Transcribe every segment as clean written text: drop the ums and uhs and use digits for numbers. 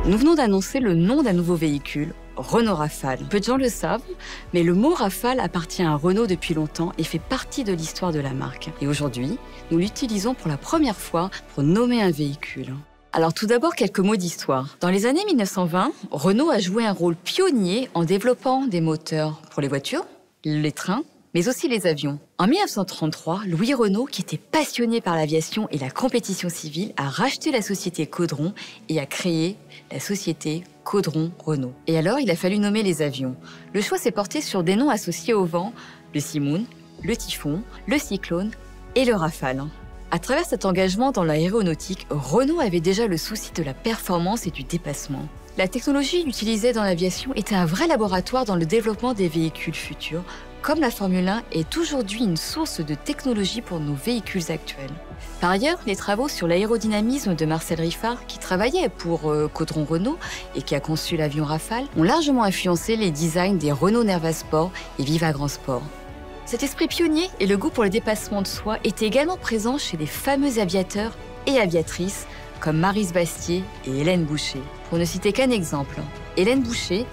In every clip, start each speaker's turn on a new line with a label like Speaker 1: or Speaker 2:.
Speaker 1: Nous venons d'annoncer le nom d'un nouveau véhicule, Renault Rafale. Peu de gens le savent, mais le mot Rafale appartient à Renault depuis longtemps et fait partie de l'histoire de la marque. Et aujourd'hui, nous l'utilisons pour la première fois pour nommer un véhicule. Alors tout d'abord, quelques mots d'histoire. Dans les années 1920, Renault a joué un rôle pionnier en développant des moteurs pour les voitures, les trains, mais aussi les avions. En 1933, Louis Renault, qui était passionné par l'aviation et la compétition civile, a racheté la société Caudron et a créé la société Caudron-Renault. Et alors, il a fallu nommer les avions. Le choix s'est porté sur des noms associés au vent, le Simoun, le Typhon, le Cyclone et le Rafale. À travers cet engagement dans l'aéronautique, Renault avait déjà le souci de la performance et du dépassement. La technologie utilisée dans l'aviation était un vrai laboratoire dans le développement des véhicules futurs, comme la Formule 1 est aujourd'hui une source de technologie pour nos véhicules actuels. Par ailleurs, les travaux sur l'aérodynamisme de Marcel Riffard, qui travaillait pour Caudron Renault et qui a conçu l'avion Rafale, ont largement influencé les designs des Renault Nerva Sport et Viva Grand Sport. Cet esprit pionnier et le goût pour le dépassement de soi étaient également présents chez les fameux aviateurs et aviatrices comme Maryse Bastier et Hélène Boucher. Pour ne citer qu'un exemple, Hélène Boucher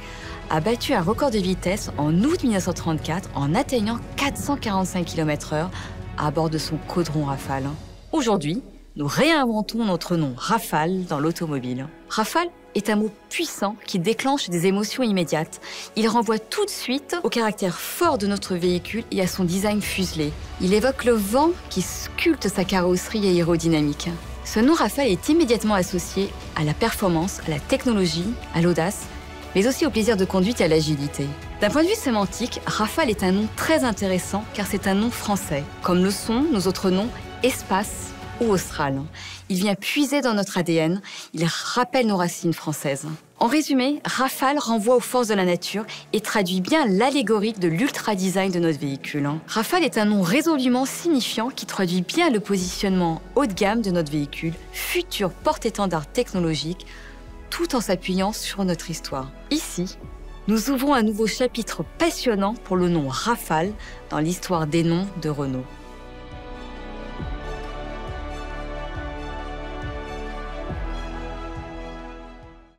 Speaker 1: a battu un record de vitesse en août 1934 en atteignant 445 km/h à bord de son Caudron Rafale. Aujourd'hui, nous réinventons notre nom Rafale dans l'automobile. Rafale est un mot puissant qui déclenche des émotions immédiates. Il renvoie tout de suite au caractère fort de notre véhicule et à son design fuselé. Il évoque le vent qui sculpte sa carrosserie aérodynamique. Ce nom Rafale est immédiatement associé à la performance, à la technologie, à l'audace, mais aussi au plaisir de conduite et à l'agilité. D'un point de vue sémantique, Rafale est un nom très intéressant car c'est un nom français, comme le sont nos autres noms Espace ou Austral. Il vient puiser dans notre ADN, il rappelle nos racines françaises. En résumé, Rafale renvoie aux forces de la nature et traduit bien l'allégorie de l'ultra-design de notre véhicule. Rafale est un nom résolument signifiant qui traduit bien le positionnement haut de gamme de notre véhicule, futur porte-étendard technologique, tout en s'appuyant sur notre histoire. Ici, nous ouvrons un nouveau chapitre passionnant pour le nom Rafale dans l'histoire des noms de Renault.